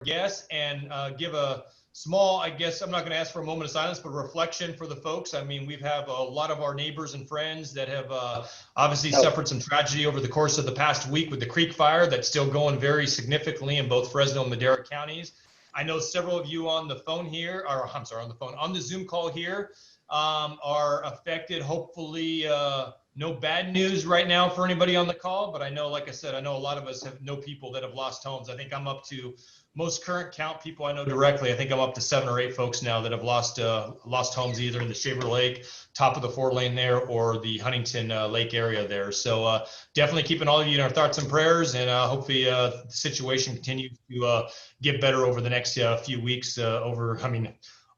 guests and give a small, I guess I'm not going to ask for a moment of silence, but reflection for the folks. I mean, we've had a lot of our neighbors and friends that have obviously suffered some tragedy over the course of the past week with the Creek Fire that's still going very significantly in both Fresno and Madera counties. I know several of you on the phone here, or I'm sorry, on the Zoom call here are affected. Hopefully, no bad news right now for anybody on the call, but I know, like I said, I know a lot of us know people that have lost homes. I think I'm up to most current count people I know directly. I think I'm up to 7 or 8 folks now that have lost homes either in the Shaver Lake, top of the 4-lane there, or the Huntington Lake area there. So definitely keeping all of you in our thoughts and prayers, and hopefully the situation continues to get better over the next few weeks.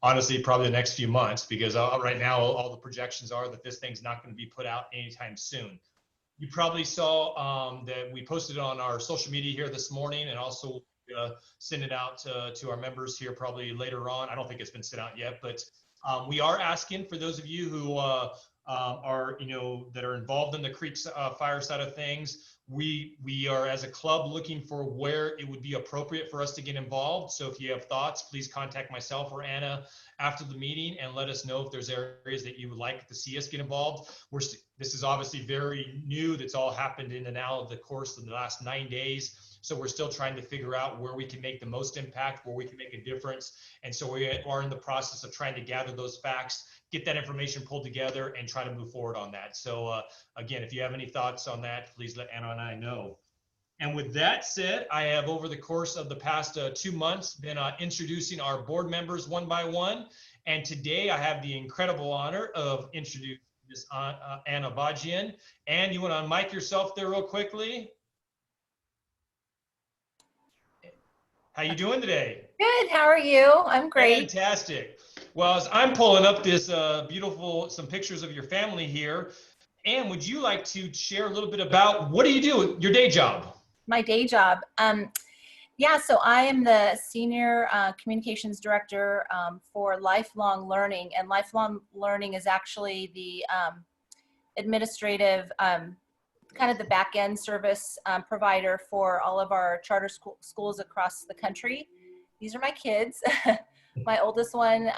Honestly, probably the next few months, because right now all the projections are that this thing's not going to be put out anytime soon. You probably saw that we posted it on our social media here this morning, and also send it out to our members here probably later on. I don't think it's been sent out yet, but we are asking for those of you who are, that are involved in the Creek Fire side of things. We are, as a club, looking for where it would be appropriate for us to get involved. So if you have thoughts, please contact myself or Anna after the meeting and let us know if there's areas that you would like to see us get involved. This is obviously very new. That's all happened in and out of the course of the last 9 days. So we're still trying to figure out where we can make the most impact, where we can make a difference. And so we are in the process of trying to gather those facts, get that information pulled together, and try to move forward on that. So again, if you have any thoughts on that, please let Anna and I know. And with that said, I have, over the course of the past 2 months, been introducing our board members one by one. And today I have the incredible honor of introducing Ms. Anna Bajian. Ann, you want to unmic yourself there real quickly? How you doing today? Good. How are you? I'm great. Fantastic. Well, as I'm pulling up this some pictures of your family here, Ann, would you like to share a little bit about what do you do, your day job? My day job. Yeah, so I am the Senior Communications Director for Lifelong Learning, and Lifelong Learning is actually the administrative kind of the back-end service provider for all of our charter schools across the country. These are my kids. My oldest one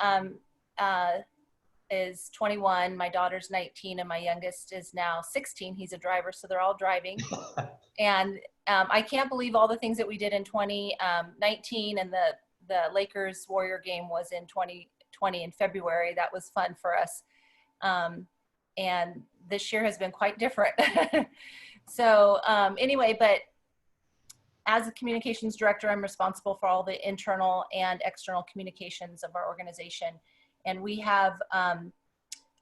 is 21, my daughter's 19, and my youngest is now 16. He's a driver, so they're all driving. And I can't believe all the things that we did in 2019, and the Lakers Warrior game was in 2020 in February. That was fun for us. And this year has been quite different. So anyway, but as a communications director, I'm responsible for all the internal and external communications of our organization. And we have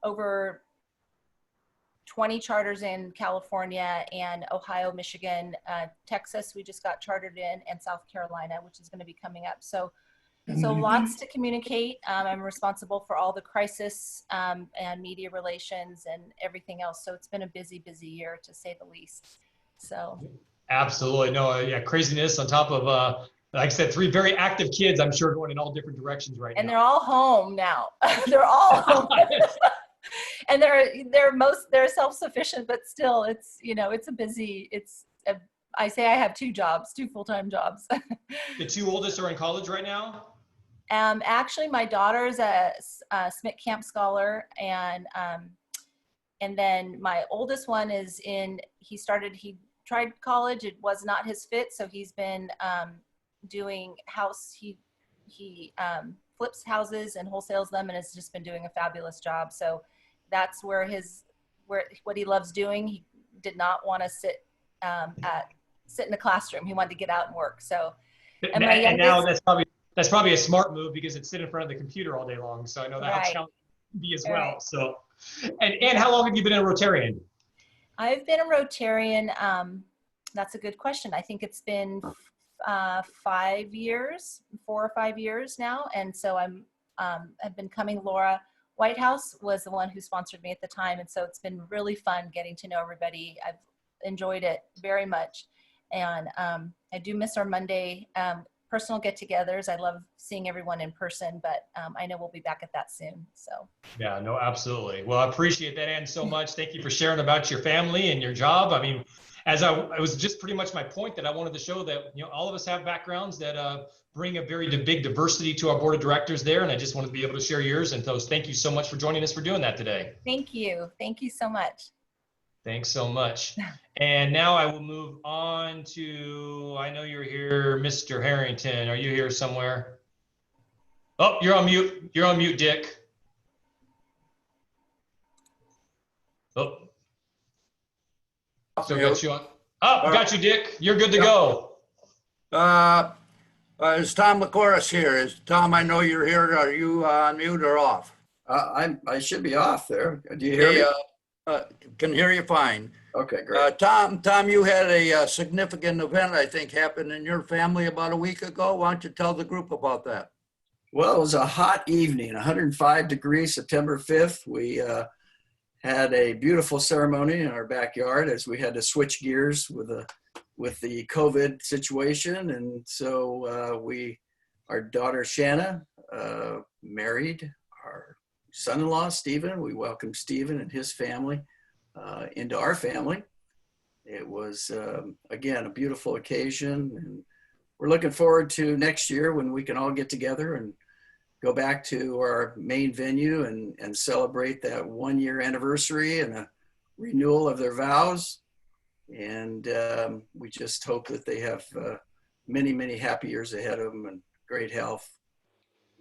over 20 charters in California and Ohio, Michigan, Texas, we just got chartered in, and South Carolina, which is going to be coming up. So lots to communicate. I'm responsible for all the crisis and media relations and everything else. So it's been a busy, busy year, to say the least. So absolutely. No, yeah, craziness on top of, like I said, 3 very active kids, I'm sure, going in all different directions right now. And they're all home now. They're all home. And they're self-sufficient, but still it's, it's a busy, I say I have 2 jobs, 2 full-time jobs. The 2 oldest are in college right now? Actually, my daughter's a Smith Camp scholar, and then my oldest one is he tried college. It was not his fit, so he's been doing he flips houses and wholesales them, and has just been doing a fabulous job. So that's where what he loves doing. He did not want to sit in a classroom. He wanted to get out and work. So, and now that's probably a smart move, because it's sitting in front of the computer all day long. So I know that how challenging it can be as well. So, and how long have you been a Rotarian? I've been a Rotarian. That's a good question. I think it's been 5 years, 4 or 5 years now. And so I've been coming. Laura Whitehouse was the one who sponsored me at the time. And so it's been really fun getting to know everybody. I've enjoyed it very much. And I do miss our Monday personal get-togethers. I love seeing everyone in person, but I know we'll be back at that soon. So yeah, no, absolutely. Well, I appreciate that, Ann, so much. Thank you for sharing about your family and your job. I mean, it was just pretty much my point, that I wanted to show that all of us have backgrounds that bring a very big diversity to our board of directors there. And I just wanted to be able to share yours. And those, thank you so much for joining us for doing that today. Thank you. Thank you so much. Thanks so much. And now I will move on to, I know you're here, Mr. Harrington. Are you here somewhere? Oh, you're on mute. You're on mute, Dick. Oh. Still got you on. Oh, got you, Dick. You're good to go. Is Tom McCorris here? Tom, I know you're here. Are you on mute or off? I should be off there. Do you hear me? Can hear you fine. Okay, great. Tom, you had a significant event, I think, happen in your family about a week ago. Why don't you tell the group about that? Well, it was a hot evening, 105 degrees, September 5th. We had a beautiful ceremony in our backyard as we had to switch gears with the COVID situation. And so our daughter Shanna married our son-in-law, Stephen. We welcomed Stephen and his family into our family. It was, again, a beautiful occasion. And we're looking forward to next year when we can all get together and go back to our main venue and celebrate that 1-year anniversary and a renewal of their vows. And we just hope that they have many, many happy years ahead of them and great health.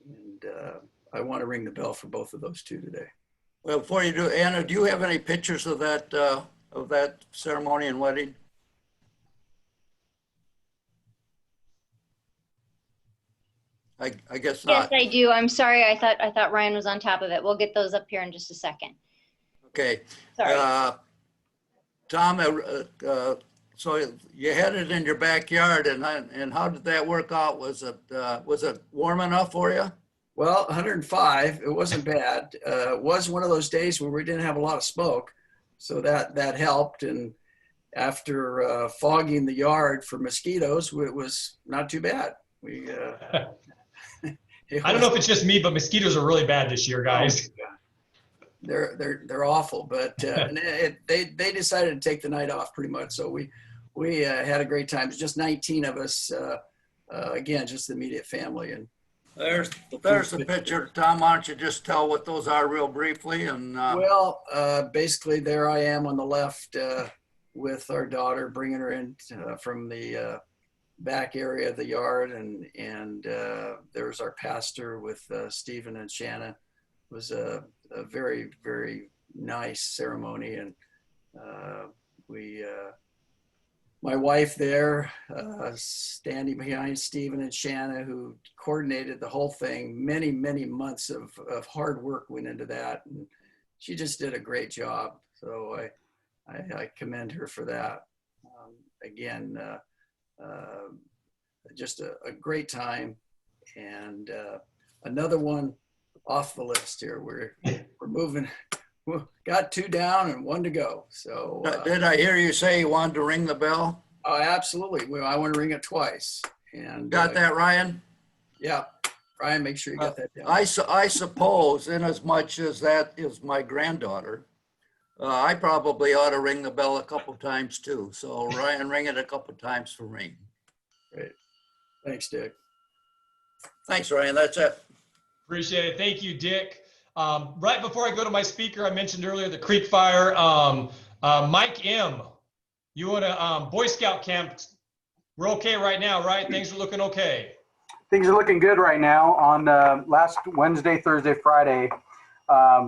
And I want to ring the bell for both of those two today. Well, before you do, Anna, do you have any pictures of that ceremony and wedding? I guess not. Yes, I do. I'm sorry. I thought Ryan was on top of it. We'll get those up here in just a second. Okay. Sorry. Tom, so you had it in your backyard, and how did that work out? Was it warm enough for you? Well, 105, it wasn't bad. It was one of those days where we didn't have a lot of smoke, so that helped. And after fogging the yard for mosquitoes, it was not too bad. I don't know if it's just me, but mosquitoes are really bad this year, guys. They're awful, but and they decided to take the night off pretty much. So we had a great time. It's just 19 of us, again, just the immediate family. And there's the picture. Tom, why don't you just tell what those are real briefly? And well, basically there I am on the left with our daughter, bringing her in from the back area of the yard, and there's our pastor with Stephen and Shanna. It was a very, very nice ceremony, and my wife there standing behind Stephen and Shanna, who coordinated the whole thing. Many, many months of hard work went into that, and she just did a great job. So I commend her for that. Again, just a great time, and another one off the list here. We're moving. We got 2 down and 1 to go. So did I hear you say you wanted to ring the bell? Oh, absolutely. Well, I want to ring it twice. And got that, Ryan? Yeah, Ryan, make sure you got that down. I suppose, in as much as that is my granddaughter, I probably ought to ring the bell a couple times too. So Ryan, ring it a couple times for me. Great. Thanks, Dick. Thanks, Ryan. That's it. Appreciate it. Thank you, Dick. Right before I go to my speaker, I mentioned earlier the Creek Fire. Mike M., you want to Boy Scout camp? We're okay right now, right? Things are looking okay. Things are looking good right now. On last Wednesday, Thursday, Friday,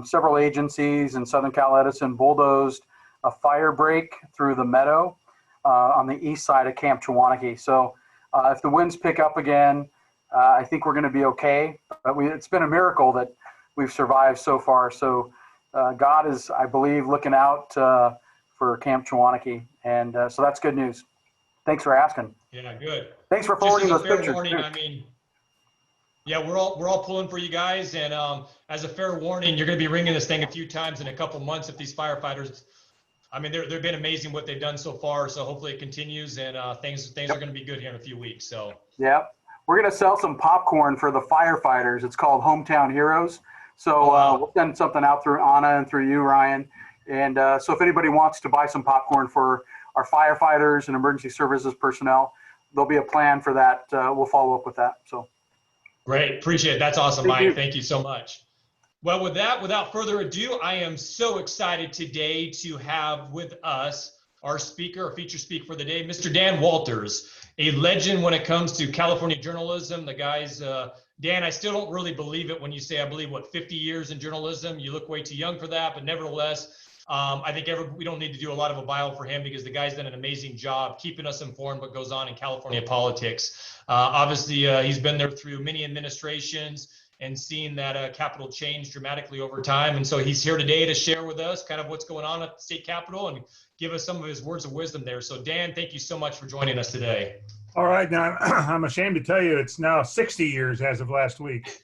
several agencies in Southern Cal Edison bulldozed a fire break through the meadow on the east side of Camp Chawanakee. So if the winds pick up again, I think we're going to be okay. But it's been a miracle that we've survived so far. So God is, I believe, looking out for Camp Chawanakee. And so that's good news. Thanks for asking. Yeah, good. Thanks for forwarding those pictures. Warning, I mean, yeah, we're all pulling for you guys. And as a fair warning, you're going to be ringing this thing a few times in a couple months if these firefighters, I mean, they've been amazing what they've done so far. So hopefully it continues, and things are going to be good here in a few weeks. So yeah, we're going to sell some popcorn for the firefighters. It's called Hometown Heroes. So we'll send something out through Anna and through you, Ryan. And so if anybody wants to buy some popcorn for our firefighters and emergency services personnel, there'll be a plan for that. We'll follow up with that. So Great. Appreciate it. That's awesome, Thank Mike. you. Thank you so much. Well, with that, without further ado, I am so excited today to have with us our speaker, our feature speaker for the day, Mr. Dan Walters, a legend when it comes to California journalism. The guy's, Dan, I still don't really believe it when you say, I believe, what, 50 years in journalism? You look way too young for that, but nevertheless, I think we don't need to do a lot of a bio for him because the guy's done an amazing job keeping us informed what goes on in California politics. Obviously, he's been there through many administrations and seeing that Capitol change dramatically over time. And so he's here today to share with us kind of what's going on at the state Capitol and give us some of his words of wisdom there. So Dan, thank you so much for joining us today. All right, now I'm ashamed to tell you it's now 60 years as of last week.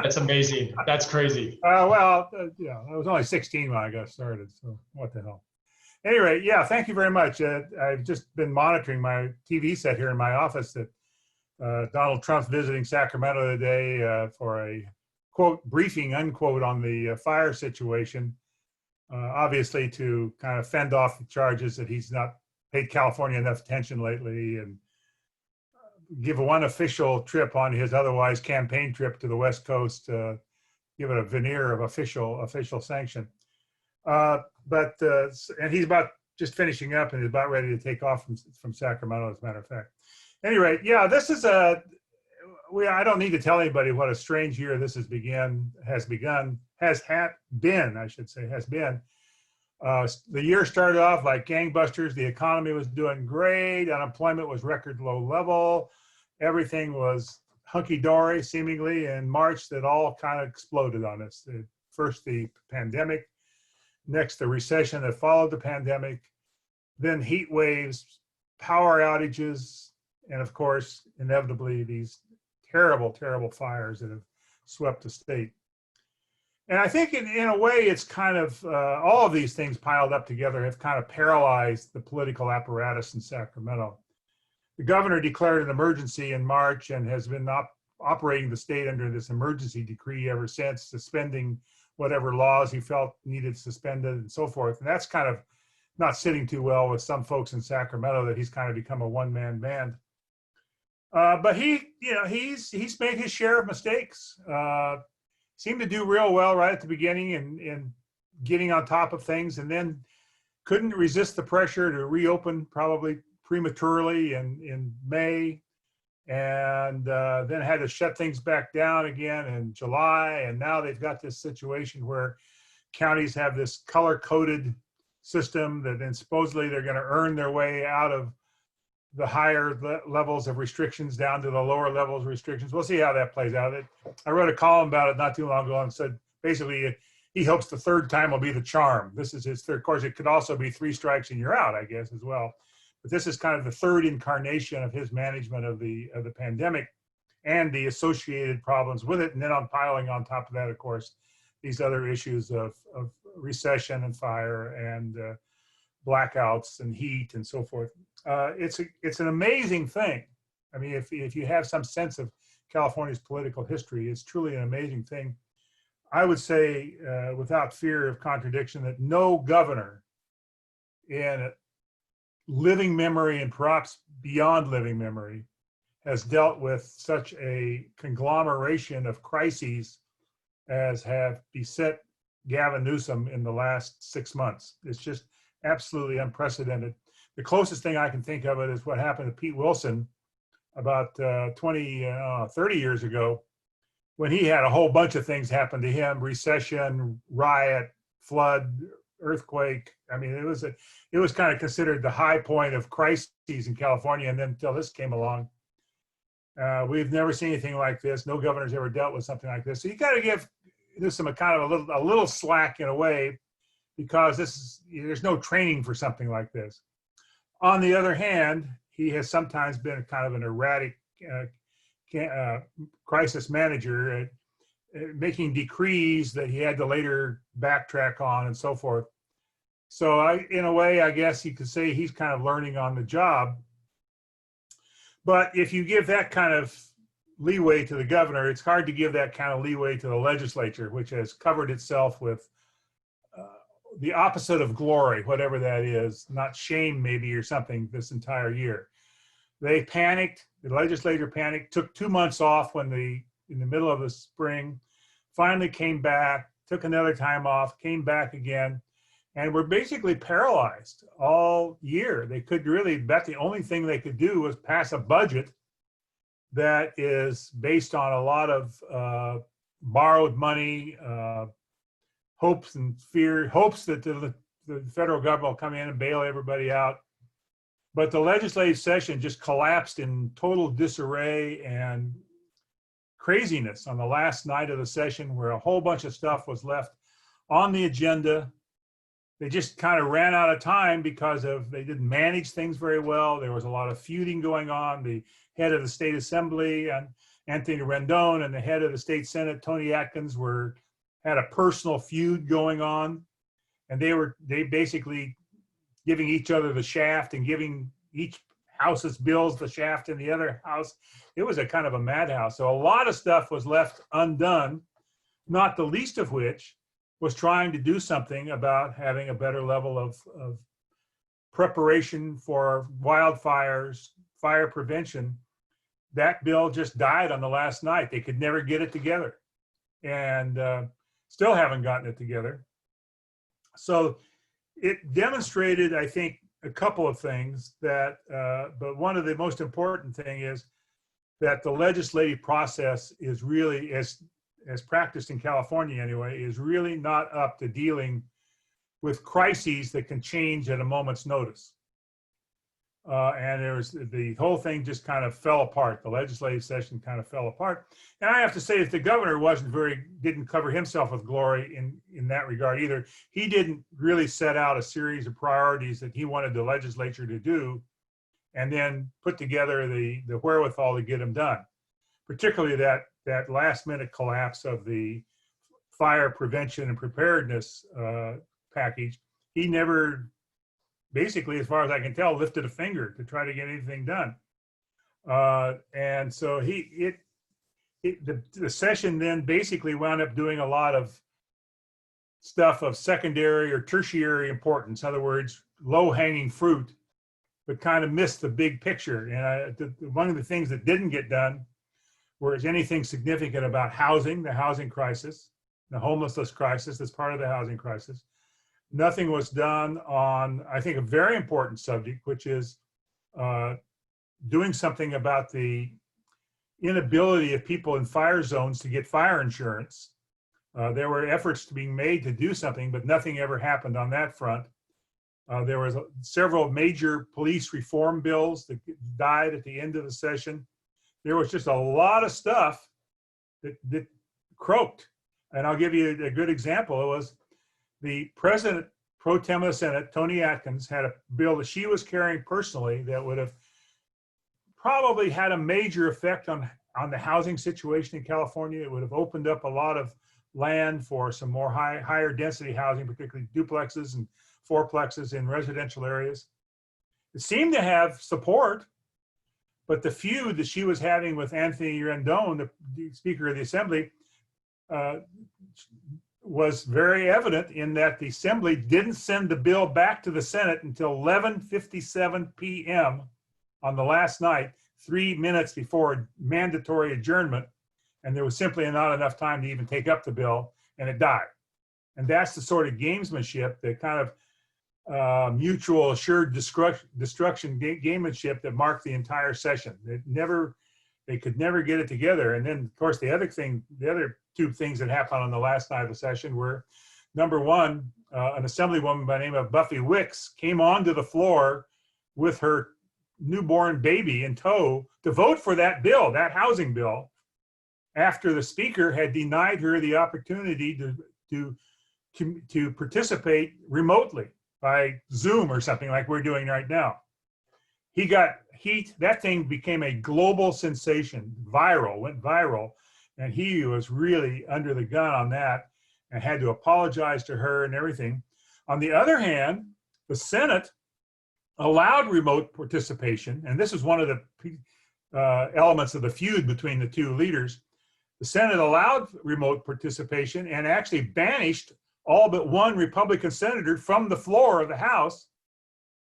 That's amazing. That's crazy. Yeah, I was only 16 when I got started, so what the hell. Anyway, yeah, thank you very much. I've just been monitoring my TV set here in my office that Donald Trump's visiting Sacramento today for a, quote, briefing, unquote, on the fire situation, obviously to kind of fend off the charges that he's not paid California enough attention lately and give one official trip on his otherwise campaign trip to the West Coast, give it a veneer of official sanction. And he's about just finishing up and he's about ready to take off from Sacramento, as a matter of fact. Anyway, yeah, this is I don't need to tell anybody what a strange year this has been. The year started off like gangbusters. The economy was doing great. Unemployment was record low level. Everything was hunky-dory, seemingly. In March, that all kind of exploded on us. First, the pandemic. Next, the recession that followed the pandemic. Then heat waves, power outages, and of course, inevitably, these terrible, terrible fires that have swept the state. And I think in a way, it's kind of, all of these things piled up together have kind of paralyzed the political apparatus in Sacramento. The governor declared an emergency in March and has been operating the state under this emergency decree ever since, suspending whatever laws he felt needed suspended and so forth. And that's kind of not sitting too well with some folks in Sacramento, that he's kind of become a one-man band. But he's made his share of mistakes. Seemed to do real well right at the beginning in getting on top of things, and then couldn't resist the pressure to reopen probably prematurely in May, and then had to shut things back down again in July. And now they've got this situation where counties have this color-coded system that then supposedly they're going to earn their way out of the higher levels of restrictions down to the lower levels of restrictions. We'll see how that plays out. I wrote a column about it not too long ago and said basically he hopes the third time will be the charm. This is his third. Of course, it could also be 3 strikes and you're out, I guess, as well. But this is kind of the third incarnation of his management of the pandemic and the associated problems with it. And then I'm piling on top of that, of course, these other issues of recession and fire and blackouts and heat and so forth. It's an amazing thing. I mean, if you have some sense of California's political history, it's truly an amazing thing. I would say, without fear of contradiction, that no governor in living memory and perhaps beyond living memory has dealt with such a conglomeration of crises as have beset Gavin Newsom in the last 6 months. It's just absolutely unprecedented. The closest thing I can think of it is what happened to Pete Wilson about 30 years ago, when he had a whole bunch of things happen to him: recession, riot, flood, earthquake. I mean, it was kind of considered the high point of crises in California. And then until this came along, we've never seen anything like this. No governor's ever dealt with something like this. So you got to give Newsom a kind of a little slack in a way, because there's no training for something like this. On the other hand, he has sometimes been kind of an erratic crisis manager, making decrees that he had to later backtrack on and so forth. So in a way, I guess you could say he's kind of learning on the job. But if you give that kind of leeway to the governor, it's hard to give that kind of leeway to the legislature, which has covered itself with the opposite of glory, whatever that is, not shame maybe or something, this entire year. They panicked. The legislature panicked, took 2 months off in the middle of the spring, finally came back, took another time off, came back again, and were basically paralyzed all year. They could really, about the only thing they could do was pass a budget that is based on a lot of borrowed money, hopes that the federal government will come in and bail everybody out. But the legislative session just collapsed in total disarray and craziness on the last night of the session, where a whole bunch of stuff was left on the agenda. They just kind of ran out of time because they didn't manage things very well. There was a lot of feuding going on. The head of the state assembly, and Anthony Rendon, and the head of the state senate, Tony Atkins, had a personal feud going on, and they basically giving each other the shaft and giving each house's bills the shaft in the other house. It was a kind of a madhouse. So a lot of stuff was left undone, not the least of which was trying to do something about having a better level of preparation for wildfires, fire prevention. That bill just died on the last night. They could never get it together, and still haven't gotten it together. So it demonstrated, I think, a couple of things but one of the most important thing is that the legislative process is really, as practiced in California anyway, is really not up to dealing with crises that can change at a moment's notice. And the whole thing just kind of fell apart. The legislative session kind of fell apart. And I have to say that the governor didn't cover himself with glory in that regard either. He didn't really set out a series of priorities that he wanted the legislature to do, and then put together the wherewithal to get them done. Particularly that last minute collapse of the fire prevention and preparedness package. He never, basically, as far as I can tell, lifted a finger to try to get anything done. And so the session then basically wound up doing a lot of stuff of secondary or tertiary importance. In other words, low-hanging fruit, but kind of missed the big picture. And one of the things that didn't get done was anything significant about housing, the housing crisis, the homelessness crisis that's part of the housing crisis. Nothing was done on, I think, a very important subject, which is doing something about the inability of people in fire zones to get fire insurance. There were efforts being made to do something, but nothing ever happened on that front. There was several major police reform bills that died at the end of the session. There was just a lot of stuff that croaked. And I'll give you a good example. It was the president pro tem of the Senate, Tony Atkins, had a bill that she was carrying personally that would have probably had a major effect on the housing situation in California. It would have opened up a lot of land for some more higher density housing, particularly duplexes and fourplexes in residential areas. It seemed to have support, but the feud that she was having with Anthony Rendon, the Speaker of the Assembly, was very evident in that the Assembly didn't send the bill back to the Senate until 11:57 p.m. on the last night, 3 minutes before mandatory adjournment, and there was simply not enough time to even take up the bill, and it died. And that's the sort of gamesmanship, the kind of mutual assured destruction gamemanship that marked the entire session. They could never get it together. And then, of course, the other two things that happened on the last night of the session were, number one, an assemblywoman by the name of Buffy Wicks came onto the floor with her newborn baby in tow to vote for that bill, that housing bill, after the speaker had denied her the opportunity to participate remotely by Zoom or something like we're doing right now. He got heat. That thing became a global sensation, went viral, and he was really under the gun on that and had to apologize to her and everything. On the other hand, the Senate allowed remote participation, and this is one of the elements of the feud between the two leaders. The Senate allowed remote participation and actually banished all but one Republican senator from the floor of the House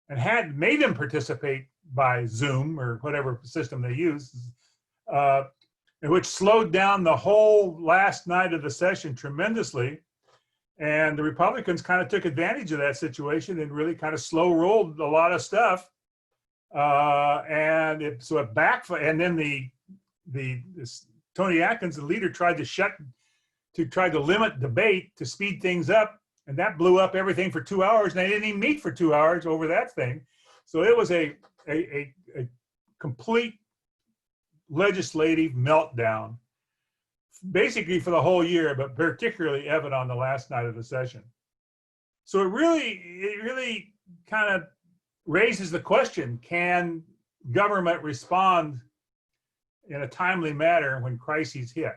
and had made him participate by Zoom or whatever system they use, which slowed down the whole last night of the session tremendously. And the Republicans kind of took advantage of that situation and really kind of slow rolled a lot of stuff. So it backfired. And then Tony Atkins, the leader, tried to limit debate to speed things up. And that blew up everything for 2 hours. And they didn't even meet for 2 hours over that thing. So it was a complete legislative meltdown, basically for the whole year, but particularly evident on the last night of the session. So it really kind of raises the question, can government respond in a timely manner when crises hit?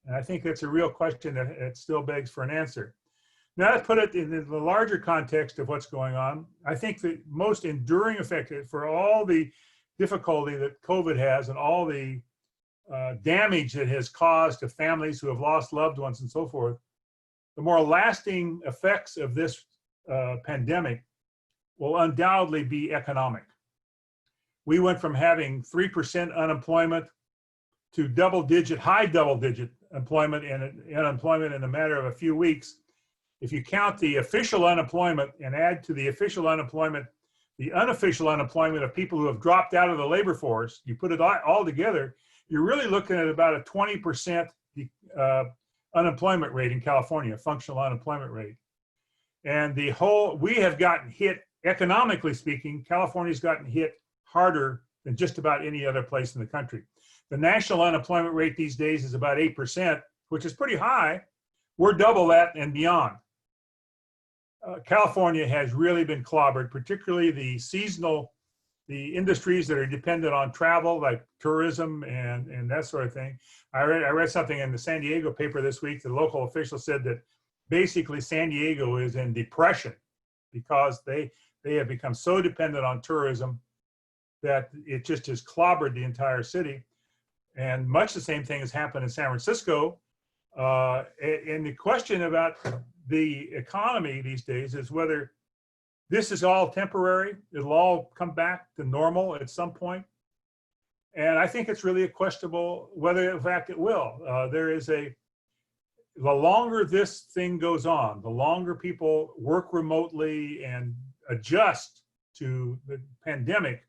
And I think that's a real question that it still begs for an answer. Now, to put it in the larger context of what's going on, I think the most enduring effect for all the difficulty that COVID has and all the damage it has caused to families who have lost loved ones and so forth, the more lasting effects of this pandemic will undoubtedly be economic. We went from having 3% unemployment to high double-digit employment and unemployment in a matter of a few weeks. If you count the official unemployment and add to the official unemployment the unofficial unemployment of people who have dropped out of the labor force, you put it all together, you're really looking at about a 20% unemployment rate in California, functional unemployment rate. And we have gotten hit, economically speaking, California's gotten hit harder than just about any other place in the country. The national unemployment rate these days is about 8%, which is pretty high. We're double that and beyond. California has really been clobbered, particularly the industries that are dependent on travel, like tourism and that sort of thing. I read something in the San Diego paper this week. The local official said that basically San Diego is in depression because they have become so dependent on tourism that it just has clobbered the entire city. And much the same thing has happened in San Francisco. And the question about the economy these days is whether this is all temporary. It'll all come back to normal at some point. And I think it's really a questionable whether in fact it will. The longer this thing goes on, the longer people work remotely and adjust to the pandemic,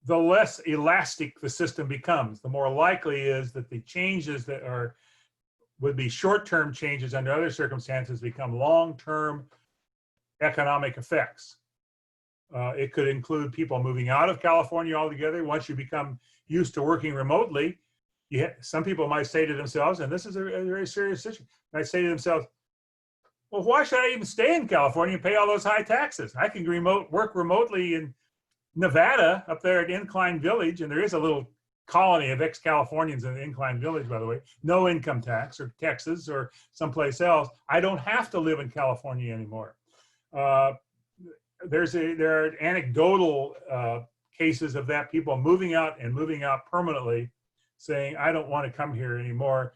the less elastic the system becomes. The more likely is that the changes that would be short-term changes under other circumstances become long-term economic effects. It could include people moving out of California altogether. Once you become used to working remotely, some people might say to themselves, and this is a very serious issue, might say to themselves, well, why should I even stay in California and pay all those high taxes? I can work remotely in Nevada up there at Incline Village, and there is a little colony of ex-Californians in the Incline Village, by the way, no income tax, or Texas or someplace else. I don't have to live in California anymore. There are anecdotal cases of that, people moving out permanently, saying, I don't want to come here anymore.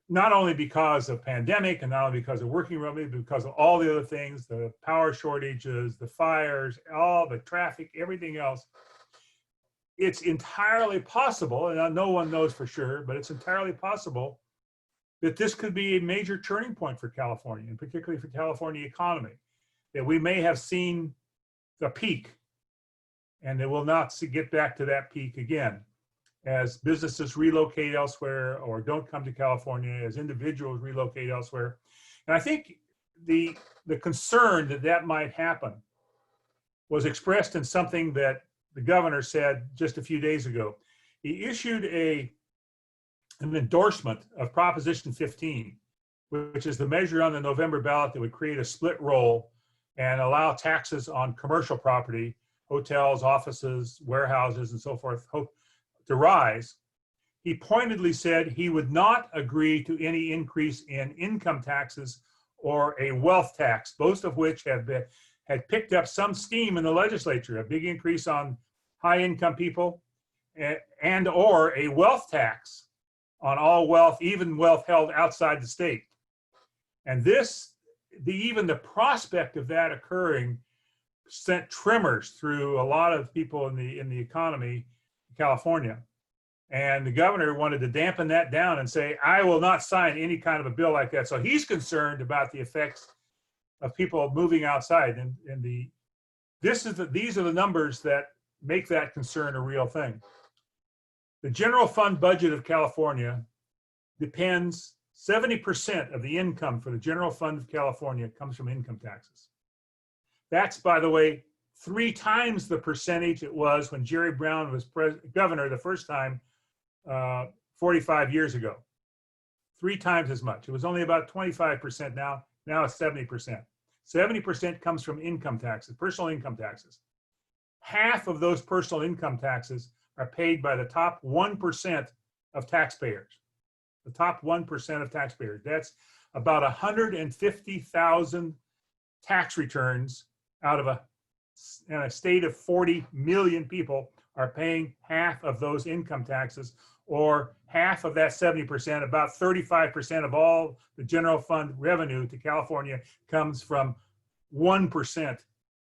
Not only because of pandemic and not only because of working remotely, but because of all the other things, the power shortages, the fires, all the traffic, everything else. It's entirely possible, and no one knows for sure, but it's entirely possible that this could be a major turning point for California, and particularly for California economy, that we may have seen the peak and they will not get back to that peak again as businesses relocate elsewhere or don't come to California, as individuals relocate elsewhere. And I think the concern that might happen was expressed in something that the governor said just a few days ago. He issued an endorsement of Proposition 15, which is the measure on the November ballot that would create a split roll and allow taxes on commercial property, hotels, offices, warehouses, and so forth, to rise. He pointedly said he would not agree to any increase in income taxes or a wealth tax, both of which had picked up some steam in the legislature, a big increase on high-income people, and or a wealth tax on all wealth, even wealth held outside the state. And even the prospect of that occurring sent tremors through a lot of people in the economy in California. And the governor wanted to dampen that down and say, I will not sign any kind of a bill like that. So he's concerned about the effects of people moving outside. And these are the numbers that make that concern a real thing. The general fund budget of California depends, 70% of the income for the general fund of California comes from income taxes. That's, by the way, 3 times the percentage it was when Jerry Brown was governor the first time 45 years ago. 3 times as much. It was only about 25% now. Now it's 70%. 70% comes from income taxes, personal income taxes. Half of those personal income taxes are paid by the top 1% of taxpayers. The top 1% of taxpayers. That's about 150,000 tax returns out of in a state of 40 million people are paying half of those income taxes, or half of that 70%, about 35% of all the general fund revenue to California comes from 1%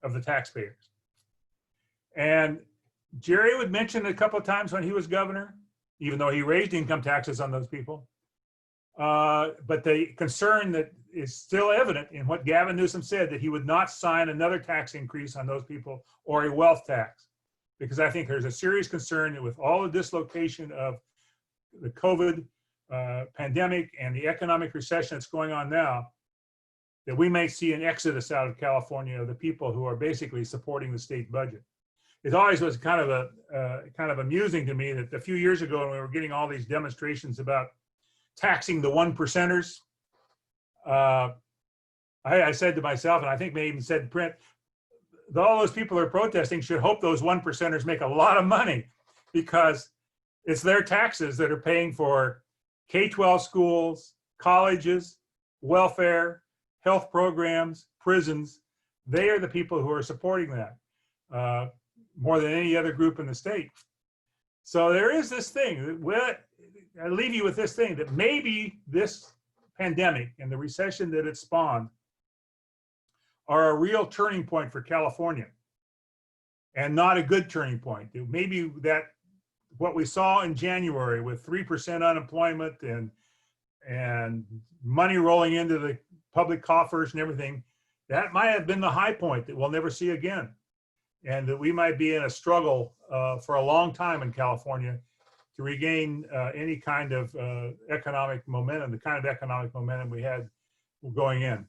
of the taxpayers. And Jerry would mention a couple of times when he was governor, even though he raised income taxes on those people. But the concern that is still evident in what Gavin Newsom said, that he would not sign another tax increase on those people or a wealth tax. Because I think there's a serious concern that with all the dislocation of the COVID pandemic and the economic recession that's going on now, that we may see an exodus out of California of the people who are basically supporting the state budget. It always was kind of amusing to me that a few years ago when we were getting all these demonstrations about taxing the 1%ers, I said to myself, and I think they even said in print, that all those people who are protesting should hope those 1%ers make a lot of money, because it's their taxes that are paying for K-12 schools, colleges, welfare, health programs, prisons. They are the people who are supporting that more than any other group in the state. So there is this thing. I leave you with this thing, that maybe this pandemic and the recession that it spawned are a real turning point for California, and not a good turning point. Maybe that what we saw in January with 3% unemployment and money rolling into the public coffers and everything, that might have been the high point that we'll never see again. And that we might be in a struggle for a long time in California to regain any kind of economic momentum, the kind of economic momentum we had going in.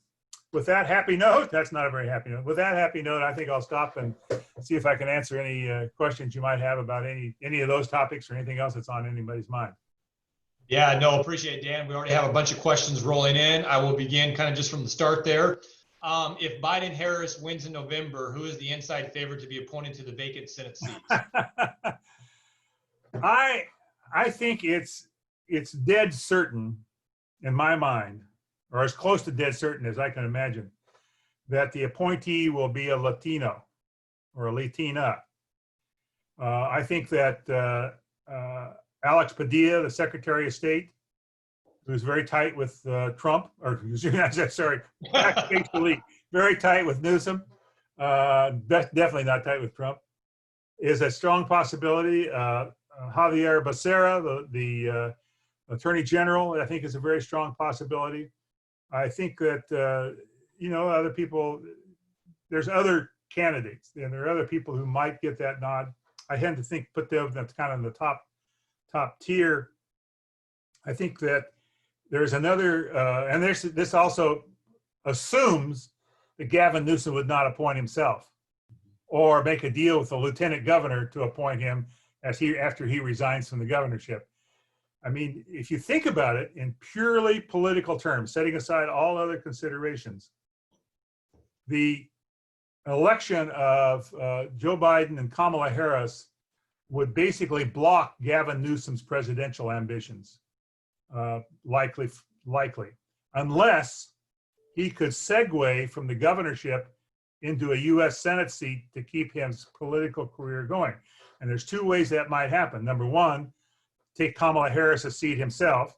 With that happy note, that's not a very happy note. With that happy note, I think I'll stop and see if I can answer any questions you might have about any of those topics or anything else that's on anybody's mind. Yeah, no, appreciate it, Dan. We already have a bunch of questions rolling in. I will begin kind of just from the start there. If Biden-Harris wins in November, who is the inside favorite to be appointed to the vacant Senate seats? I think it's dead certain in my mind, or as close to dead certain as I can imagine, that the appointee will be a Latino or a Latina. I think that Alex Padilla, the Secretary of State, who's very tight with Trump, or sorry, very tight with Newsom, definitely not tight with Trump, is a strong possibility. Javier Becerra, the Attorney General, I think is a very strong possibility. I think that, other people, there's other candidates, and there are other people who might get that nod. I tend to think put them that's kind of in the top tier. I think that there's another, and this also assumes that Gavin Newsom would not appoint himself or make a deal with the lieutenant governor to appoint him after he resigns from the governorship. I mean, if you think about it in purely political terms, setting aside all other considerations, the election of Joe Biden and Kamala Harris would basically block Gavin Newsom's presidential ambitions, likely, unless he could segue from the governorship into a U.S. Senate seat to keep his political career going. And there's 2 ways that might happen. Number one, take Kamala Harris a seat himself,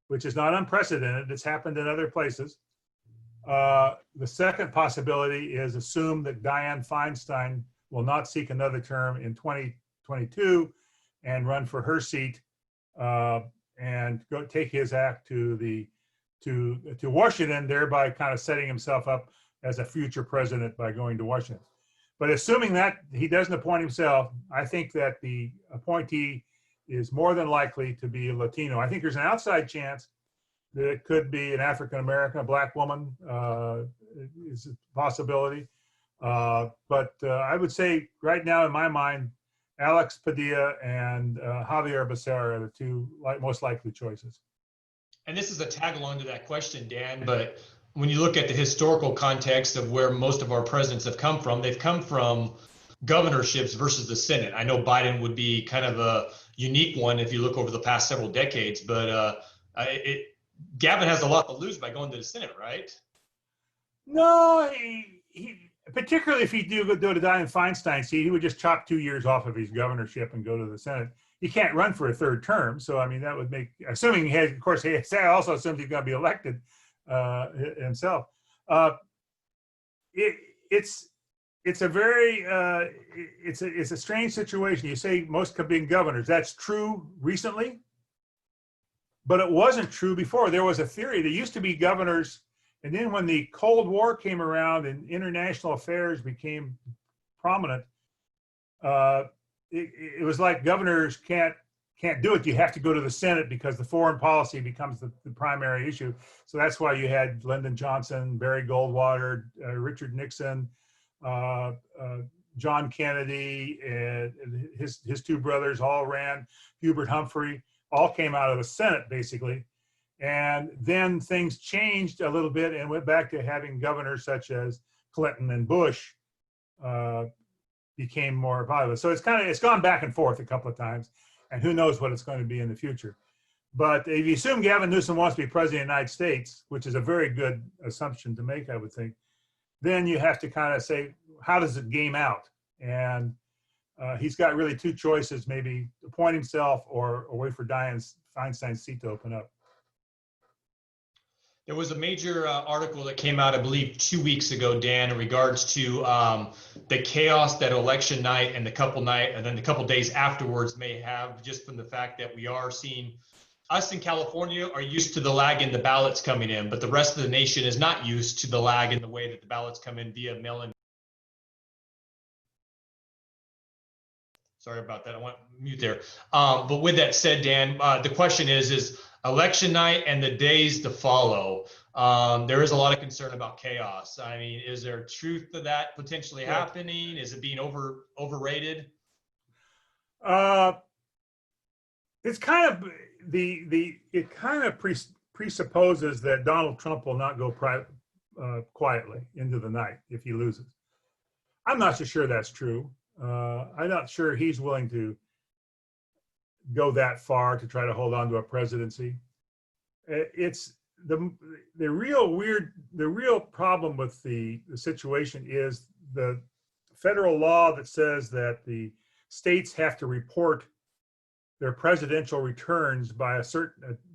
which is not unprecedented. It's happened in other places. The second possibility is assume that Dianne Feinstein will not seek another term in 2022 and run for her seat and go take his act to Washington, thereby kind of setting himself up as a future president by going to Washington. But assuming that he doesn't appoint himself, I think that the appointee is more than likely to be a Latino. I think there's an outside chance that it could be an African American, a black woman is a possibility. But I would say right now in my mind, Alex Padilla and Javier Becerra are the two most likely choices. And this is a tag along to that question, Dan, but when you look at the historical context of where most of our presidents have come from, they've come from governorships versus the Senate. I know Biden would be kind of a unique one if you look over the past several decades, but Gavin has a lot to lose by going to the Senate, right? No, he particularly if he do to Dianne Feinstein seat, he would just chop 2 years off of his governorship and go to the Senate. He can't run for a third term, so I mean that would make, assuming he has, of course, he also assumes he's going to be elected himself. It's a very it's a strange situation. You say most have been governors. That's true recently, but it wasn't true before. There was a theory. There used to be governors, and then when the Cold War came around and international affairs became prominent, it was like governors can't do it. You have to go to the Senate because the foreign policy becomes the primary issue. So that's why you had Lyndon Johnson, Barry Goldwater, Richard Nixon, John Kennedy, and his two brothers all ran. Hubert Humphrey all came out of the Senate basically. And then things changed a little bit and went back to having governors such as Clinton and Bush became more popular. So it's gone back and forth a couple of times, and who knows what it's going to be in the future. But if you assume Gavin Newsom wants to be president of the United States, which is a very good assumption to make, I would think, then you have to kind of say, how does it game out? And he's got really two choices, maybe appoint himself or wait for Dianne Feinstein's seat to open up. There was a major article that came out, I believe, 2 weeks ago, Dan, in regards to the chaos that election night and the couple days afterwards may have, just from the fact that we are seeing us in California are used to the lag in the ballots coming in, but the rest of the nation is not used to the lag in the way that the ballots come in via mail-in. Sorry about that. I want to mute there. But with that said, Dan, the question is election night and the days to follow. There is a lot of concern about chaos. I mean, is there truth to that potentially happening? Is it being overrated? It's kind of it kind of presupposes that Donald Trump will not go quietly into the night if he loses. I'm not so sure that's true. I'm not sure he's willing to go that far to try to hold on to a presidency. It's the real problem with the situation is the federal law that says that the states have to report their presidential returns by a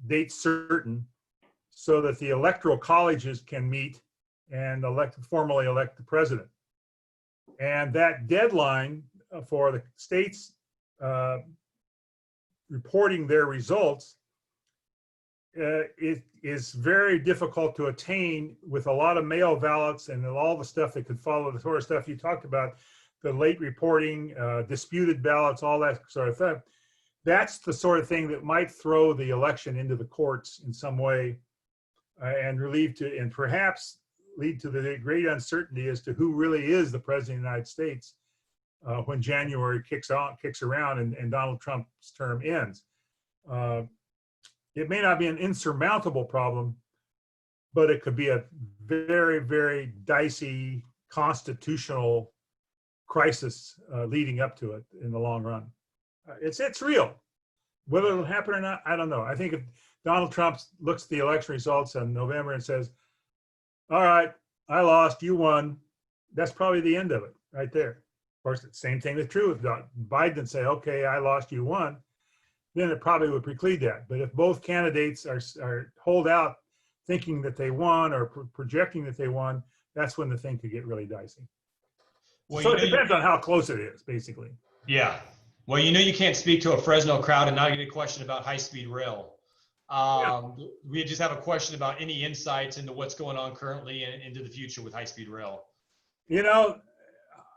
date certain, so that the electoral colleges can meet and formally elect the president. And that deadline for the states reporting their results it is very difficult to attain with a lot of mail ballots and all the stuff that could follow, the sort of stuff you talked about, the late reporting, disputed ballots, all that sort of thing. That's the sort of thing that might throw the election into the courts in some way and perhaps lead to the great uncertainty as to who really is the president of the United States when January kicks around and Donald Trump's term ends. It may not be an insurmountable problem, but it could be a very, very dicey constitutional crisis leading up to it in the long run. It's real. Whether it'll happen or not, I don't know. I think if Donald Trump looks at the election results in November and says, all right, I lost, you won, that's probably the end of it right there. Of course, the same thing is true if Biden say, okay, I lost, you won, then it probably would preclude that. But if both candidates hold out thinking that they won or projecting that they won, that's when the thing could get really dicey. Well, So you it know, you- depends on how close it is, basically. Yeah. Well, you know, you can't speak to a Fresno crowd and not get a question about high-speed rail. We just have a question about any insights into what's going on currently and into the future with high-speed rail. You know,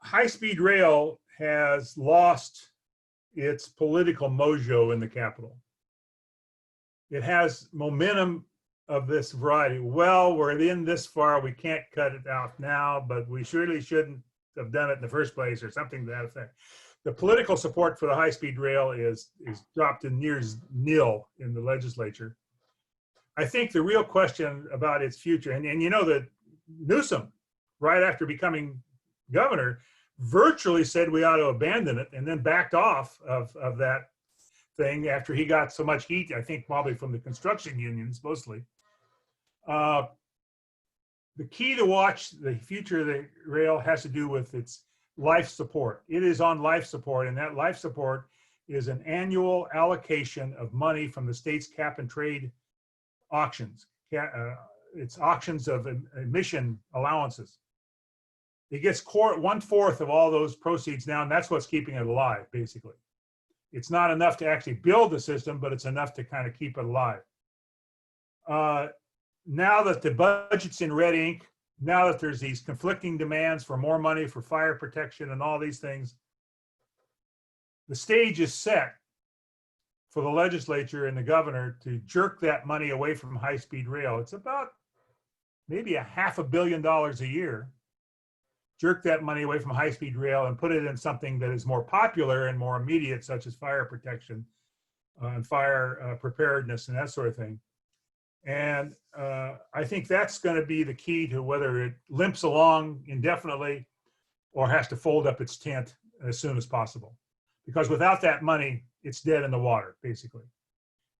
high-speed rail has lost its political mojo in the capital. It has momentum of this variety. Well, we're in this far, we can't cut it out now, but we surely shouldn't have done it in the first place, or something to that effect. The political support for the high-speed rail is dropped to near nil in the legislature. I think the real question about its future, and you know that Newsom, right after becoming governor, virtually said we ought to abandon it, and then backed off of that thing after he got so much heat, I think probably from the construction unions mostly. The key to watch the future of the rail has to do with its life support. It is on life support, and that life support is an annual allocation of money from the state's cap and trade auctions. It's auctions of emission allowances. It gets 1/4 of all those proceeds now, and that's what's keeping it alive, basically. It's not enough to actually build the system, but it's enough to kind of keep it alive. Now that the budget's in red ink, now that there's these conflicting demands for more money for fire protection and all these things, the stage is set for the legislature and the governor to jerk that money away from high-speed rail. It's about maybe $500 million a year. Jerk that money away from high-speed rail and put it in something that is more popular and more immediate, such as fire protection and fire preparedness and that sort of thing. And I think that's going to be the key to whether it limps along indefinitely or has to fold up its tent as soon as possible. Because without that money, it's dead in the water, basically.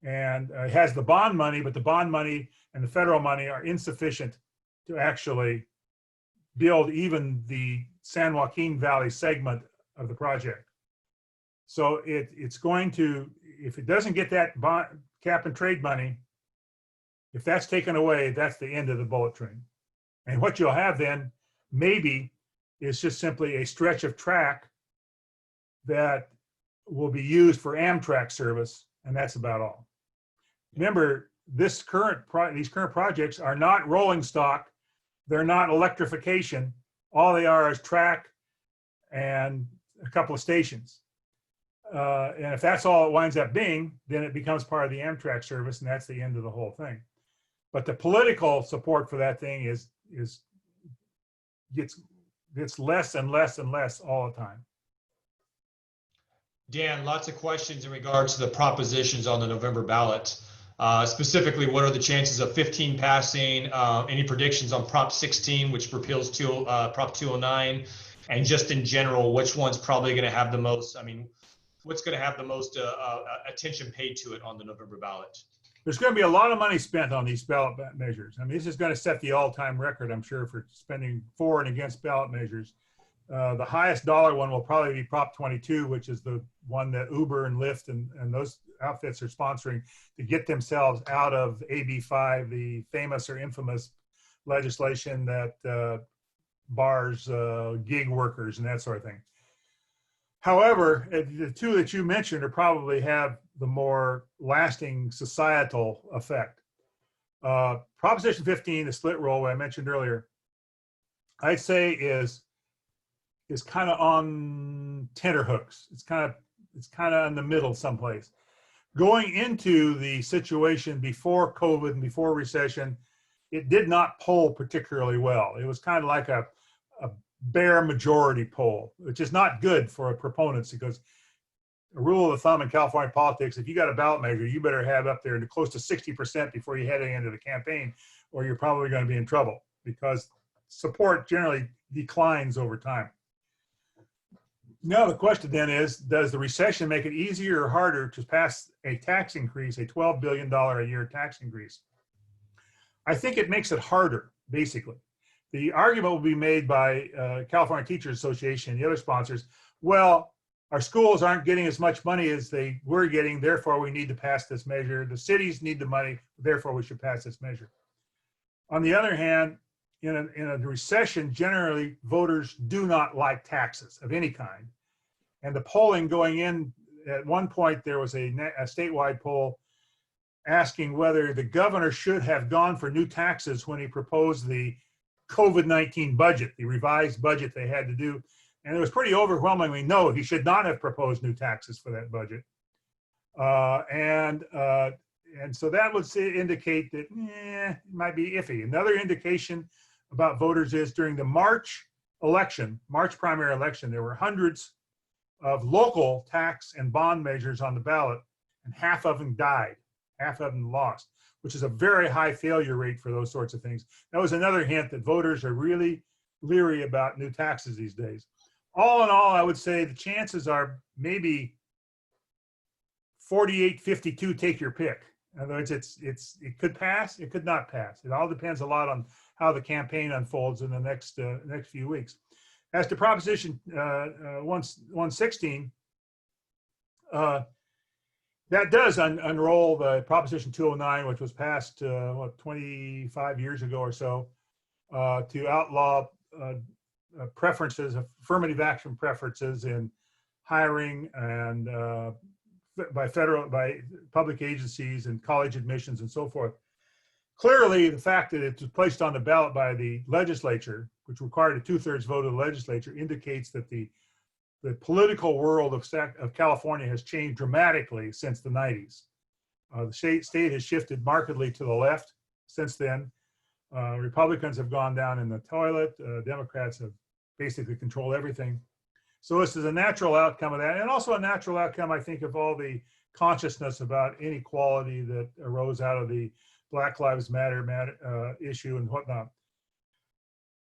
And it has the bond money, but the bond money and the federal money are insufficient to actually build even the San Joaquin Valley segment of the project. So it's going to, if it doesn't get that bond, cap and trade money, if that's taken away, that's the end of the bullet train. And what you'll have then, maybe, is just simply a stretch of track that will be used for Amtrak service, and that's about all. Remember, these current projects are not rolling stock. They're not electrification. All they are is track and a couple of stations. And if that's all it winds up being, then it becomes part of the Amtrak service, and that's the end of the whole thing. But the political support for that thing gets less and less and less all the time. Dan, lots of questions in regards to the propositions on the November ballot. Specifically, what are the chances of 15 passing? Any predictions on Prop 16, which repeals Prop 209? And just in general, which one's probably going to have the most, what's going to have the most attention paid to it on the November ballot? There's going to be a lot of money spent on these ballot measures. This is going to set the all-time record, I'm sure, for spending for and against ballot measures. The highest dollar one will probably be Prop 22, which is the one that Uber and Lyft and those outfits are sponsoring to get themselves out of AB 5, the famous or infamous legislation that bars gig workers and that sort of thing. However, the two that you mentioned are probably have the more lasting societal effect. Proposition 15, the split roll, I mentioned earlier, I'd say is kind of on tenterhooks. It's kind of in the middle someplace. Going into the situation before COVID and before recession, it did not poll particularly well. It was kind of like a bare majority poll, which is not good for proponents, because a rule of thumb in California politics, if you got a ballot measure, you better have up there close to 60% before you head into the campaign, or you're probably going to be in trouble, because support generally declines over time. Now the question then is, does the recession make it easier or harder to pass a tax increase, a $12 billion a year tax increase? I think it makes it harder, basically. The argument will be made by California Teachers Association and the other sponsors, well, our schools aren't getting as much money as they were getting, therefore we need to pass this measure. The cities need the money, therefore we should pass this measure. On the other hand, in a recession, generally voters do not like taxes of any kind. And the polling going in, at one point, there was a statewide poll asking whether the governor should have gone for new taxes when he proposed the COVID-19 budget, the revised budget they had to do. And it was pretty overwhelmingly no, he should not have proposed new taxes for that budget. And so that would indicate that it might be iffy. Another indication about voters is during the March primary election, there were hundreds of local tax and bond measures on the ballot, and half of them died, half of them lost, which is a very high failure rate for those sorts of things. That was another hint that voters are really leery about new taxes these days. All in all, I would say the chances are maybe 48-52, take your pick. In other words, it could pass, it could not pass. It all depends a lot on how the campaign unfolds in the next few weeks. As to Proposition 116, that does unroll the Proposition 209, which was passed 25 years ago or so, to outlaw preferences, affirmative action preferences in hiring and by public agencies and college admissions and so forth. Clearly, the fact that it was placed on the ballot by the legislature, which required a 2/3 vote of the legislature, indicates that the political world of California has changed dramatically since the 90s. The state has shifted markedly to the left since then. Republicans have gone down in the toilet. Democrats have basically controlled everything. So this is a natural outcome of that, and also a natural outcome, I think, of all the consciousness about inequality that arose out of the Black Lives Matter issue and whatnot.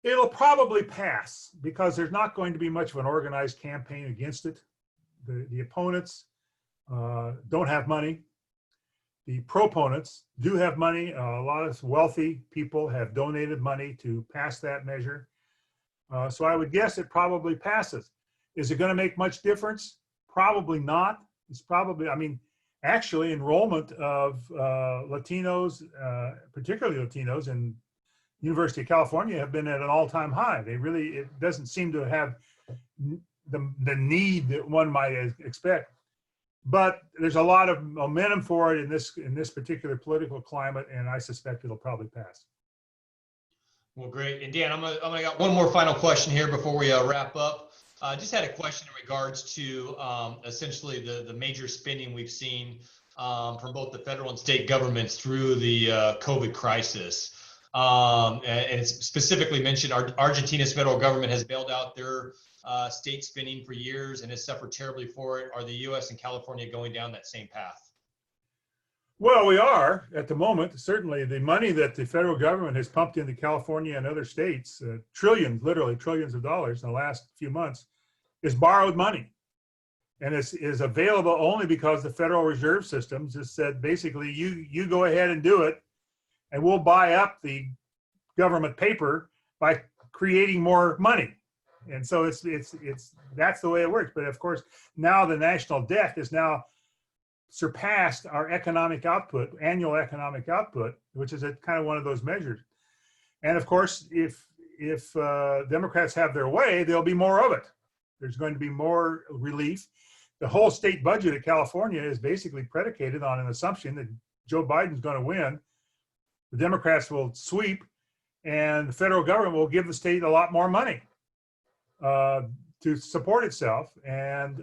It'll probably pass because there's not going to be much of an organized campaign against it. The opponents don't have money. The proponents do have money. A lot of wealthy people have donated money to pass that measure. So I would guess it probably passes. Is it going to make much difference? Probably not. It's probably, I mean, actually enrollment of Latinos, particularly Latinos in University of California, have been at an all-time high. It doesn't seem to have the need that one might expect. But there's a lot of momentum for it in this particular political climate, and I suspect it'll probably pass. Well, great. And Dan, I'm gonna got one more final question here before we wrap up. Just had a question in regards to essentially the major spending we've seen from both the federal and state governments through the COVID crisis. And it's specifically mentioned Argentina's federal government has bailed out their state spending for years and has suffered terribly for it. Are the U.S. and California going down that same path? Well, we are at the moment. Certainly the money that the federal government has pumped into California and other states, literally trillions of dollars in the last few months, is borrowed money. And is available only because the Federal Reserve System just said, basically, you go ahead and do it, and we'll buy up the government paper by creating more money. And so that's the way it works. But of course, now the national debt is now surpassed our economic output, annual economic output, which is kind of one of those measures. And of course, if Democrats have their way, there'll be more of it. There's going to be more relief. The whole state budget of California is basically predicated on an assumption that Joe Biden's going to win. The Democrats will sweep, and the federal government will give the state a lot more money to support itself. And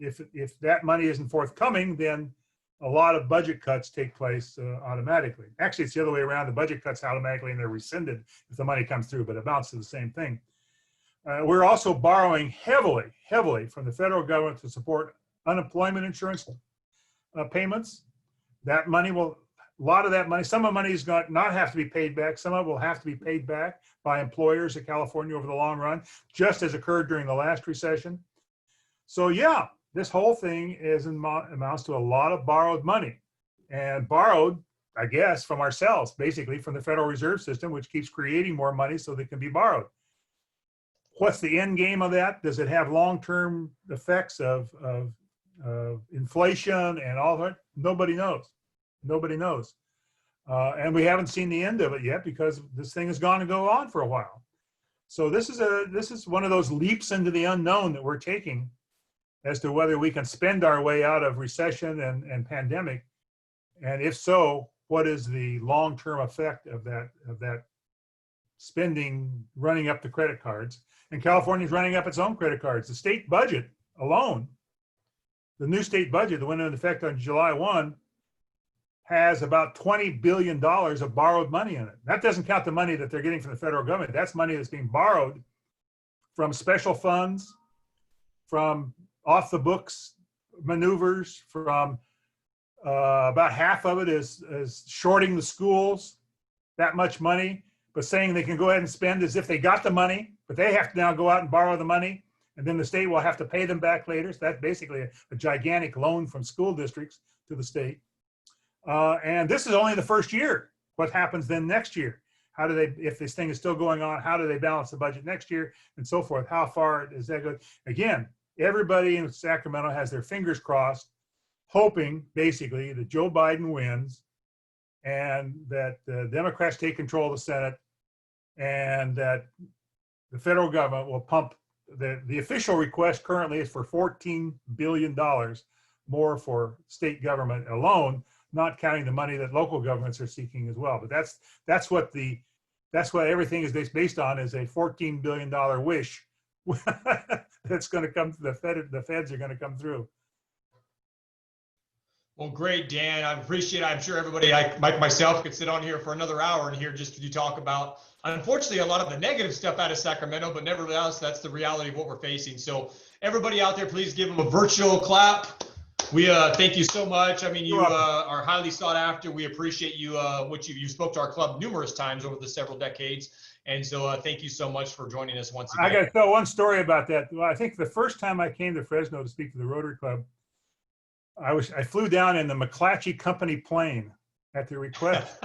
if that money isn't forthcoming, then a lot of budget cuts take place automatically. Actually, it's the other way around. The budget cuts automatically and they're rescinded if the money comes through, but it amounts to the same thing. We're also borrowing heavily from the federal government to support unemployment insurance payments. That money a lot of that money, some of the money is not have to be paid back. Some of it will have to be paid back by employers in California over the long run, just as occurred during the last recession. So yeah, this whole thing amounts to a lot of borrowed money, and borrowed, I guess, from ourselves, basically from the Federal Reserve System, which keeps creating more money so they can be borrowed. What's the end game of that? Does it have long-term effects of inflation and all that? Nobody knows. Nobody knows. And we haven't seen the end of it yet because this thing is going to go on for a while. So this is one of those leaps into the unknown that we're taking as to whether we can spend our way out of recession and pandemic. And if so, what is the long-term effect of that spending running up the credit cards? And California's running up its own credit cards. The state budget alone, the new state budget that went into effect on July 1, has about $20 billion of borrowed money in it. That doesn't count the money that they're getting from the federal government. That's money that's being borrowed from special funds, from off the books maneuvers, from about half of it is shorting the schools, that much money, but saying they can go ahead and spend as if they got the money, but they have to now go out and borrow the money, and then the state will have to pay them back later. So that's basically a gigantic loan from school districts to the state. And this is only the first year. What happens then next year? How do they, if this thing is still going on, how do they balance the budget next year and so forth? How far does that go? Again, everybody in Sacramento has their fingers crossed, hoping basically that Joe Biden wins and that the Democrats take control of the Senate and that the federal government will pump. The official request currently is for $14 billion more for state government alone, not counting the money that local governments are seeking as well. But that's what everything is based on, is a $14 billion wish that's going to come. The feds are going to come through. Well, great, Dan. I appreciate it. I'm sure everybody, myself, could sit on here for another hour and hear just you talk about, unfortunately, a lot of the negative stuff out of Sacramento, but nevertheless, that's the reality of what we're facing. So everybody out there, please give them a virtual clap. We thank you so much. I mean, you are highly sought after. We appreciate you, you spoke to our club numerous times over the several decades. And so thank you so much for joining us once again. I got to tell one story about that. Well, I think the first time I came to Fresno to speak to the Rotary Club, I flew down in the McClatchy Company plane at the request